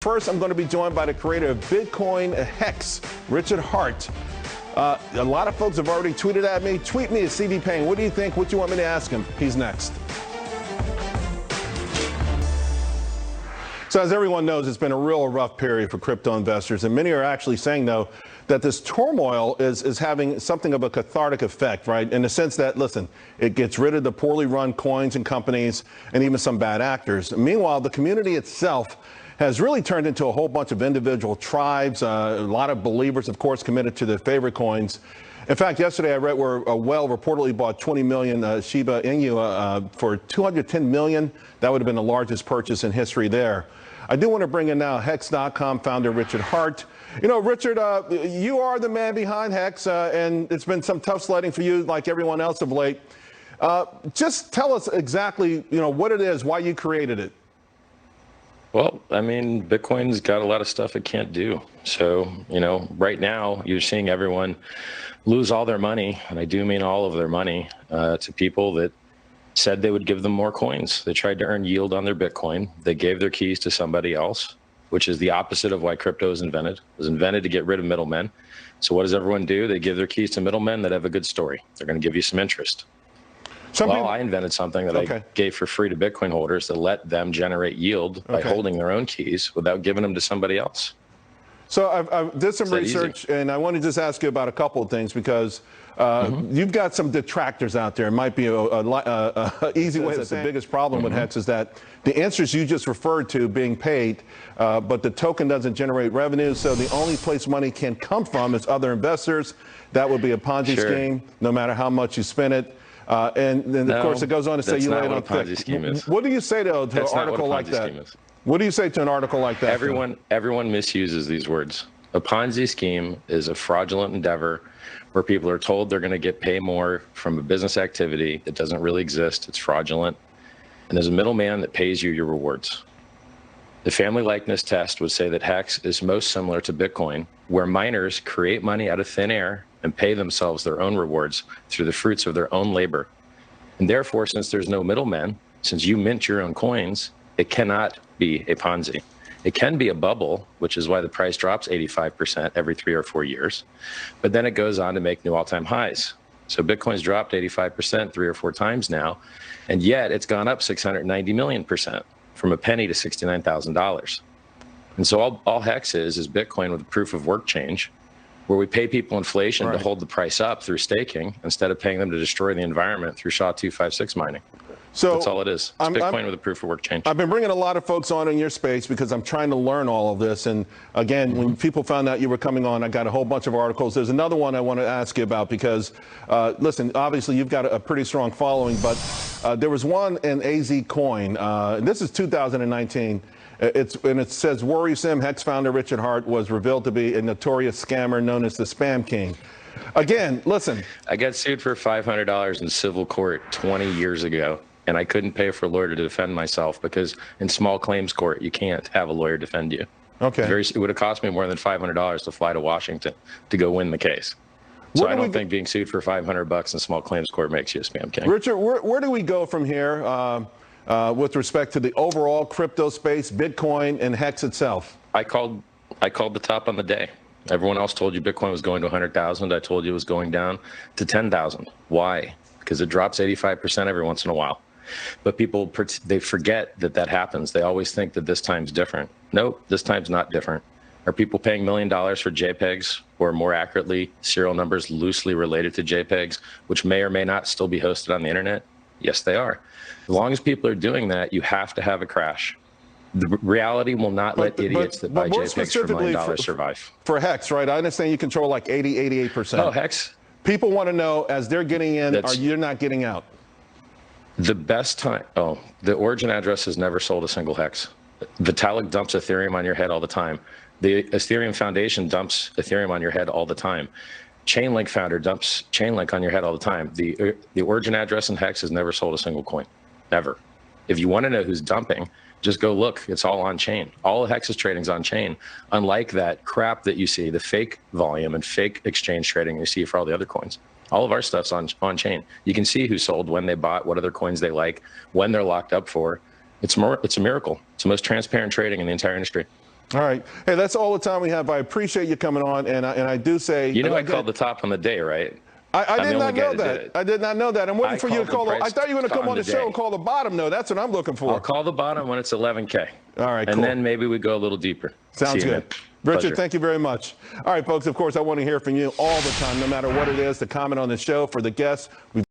first, I'm going to be joined by the creator of Bitcoin Hex, Richard Hart. A lot of folks have already tweeted at me. Tweet me at CD Payne. What do you think? What do you want me to ask him? He's next. So as everyone knows, it's been a real rough period for crypto investors, and many are actually saying, though, that this turmoil is having something of a cathartic effect, right? In the sense that, listen, it gets rid of the poorly run coins and companies and even some bad actors. Meanwhile, the community itself has really turned into a whole bunch of individual tribes, a lot of believers, of course, committed to their favorite coins. In fact, yesterday I read where a whale reportedly bought 20 million Shiba Inu for $210 million. That would have been the largest purchase in history there. I do want to bring in now Hex.com founder Richard Hart. You know, Richard, you are the man behind Hex, and it's been some tough sledding for you like everyone else of late. Just tell us exactly, what it is, why you created it. Well, I mean, Bitcoin's got a lot of stuff it can't do. So, right now you're seeing everyone lose all their money, and I do mean all of their money, to people that said they would give them more coins. They tried to earn yield on their Bitcoin. They gave their keys to somebody else, which is the opposite of why crypto was invented. It was invented to get rid of middlemen. So what does everyone do? They give their keys to middlemen that have a good story. They're going to give you some interest. I invented something that I gave for free to Bitcoin holders to let them generate yield by holding their own keys without giving them to somebody else. So I did some research, and I want to just ask you about a couple of things, because you've got some detractors out there. It might be a easy way to say the biggest problem with Hex is that the answers you just referred to being paid, but the token doesn't generate revenue, so the only place money can come from is other investors. That would be a Ponzi scheme, no matter how much you spend it. And then, of course, it goes on to say you lay it on thick. What do you say to an article like that? What do you say to an article like that? Everyone misuses these words. A Ponzi scheme is a fraudulent endeavor where people are told they're going to get pay more from a business activity that doesn't really exist. It's fraudulent. And there's a middleman that pays you your rewards. The family likeness test would say that Hex is most similar to Bitcoin, where miners create money out of thin air and pay themselves their own rewards through the fruits of their own labor. And therefore, since there's no middleman, since you mint your own coins, it cannot be a Ponzi. It can be a bubble, which is why the price drops 85% every 3 or 4 years. But then it goes on to make new all-time highs. So Bitcoin's dropped 85% 3 or 4 times now, and yet it's gone up 690 million%, from a penny to $69,000. And so all Hex is Bitcoin with a proof of work change, where we pay people inflation to hold the price up through staking instead of paying them to destroy the environment through SHA-256 mining. So that's all it is. It's Bitcoin with a proof of work change. I've been bringing a lot of folks on in your space because I'm trying to learn all of this. And again, when people found out you were coming on, I got a whole bunch of articles. There's another one I want to ask you about because, listen, obviously you've got a pretty strong following, but there was one in AZ Coin. This is 2019. And it says worrisome. Hex founder Richard Hart was revealed to be a notorious scammer known as the Spam King. Again, listen. I got sued for $500 in civil court 20 years ago. And I couldn't pay for a lawyer to defend myself because in small claims court, you can't have a lawyer defend you. Okay. It would have cost me more than $500 to fly to Washington to go win the case. So I don't think being sued for $500 in small claims court makes you a Spam King. Richard, where do we go from here with respect to the overall crypto space, Bitcoin, and Hex itself? I called the top on the day. Everyone else told you Bitcoin was going to 100,000. I told you it was going down to 10,000. Why? Because it drops 85% every once in a while. But people, they forget that happens. They always think that this time's different. Nope, this time's not different. Are people paying $1 million for JPEGs, or more accurately, serial numbers loosely related to JPEGs, which may or may not still be hosted on the internet? Yes, they are. As long as people are doing that, you have to have a crash. The reality will not let idiots that buy JPEGs for $1 million survive. For Hex, right? I understand you control like 80, 88%. Oh, Hex. People want to know, as they're getting in, are you not getting out? The best time, the origin address has never sold a single Hex. Vitalik dumps Ethereum on your head all the time. The Ethereum Foundation dumps Ethereum on your head all the time. Chainlink founder dumps Chainlink on your head all the time. The origin address in Hex has never sold a single coin, ever. If you want to know who's dumping, just go look. It's all on chain. All of Hex's trading's on chain. Unlike that crap that you see, the fake volume and fake exchange trading you see for all the other coins. All of our stuff's on chain. You can see who sold, when they bought, what other coins they like, when they're locked up for. It's a miracle. It's the most transparent trading in the entire industry. All right. Hey, that's all the time we have. I appreciate you coming on, and I do say, you know, I called the top on the day, right? I did not know that. I did not know that. I'm waiting for you to call. I thought you were going to come on the show and call the bottom. No, that's what I'm looking for. I'll call the bottom when it's 11K. All right, and then maybe we go a little deeper. Sounds good. Richard, thank you very much. All right, folks, of course, I want to hear from you all the time, no matter what it is, to comment on the show. For the guests,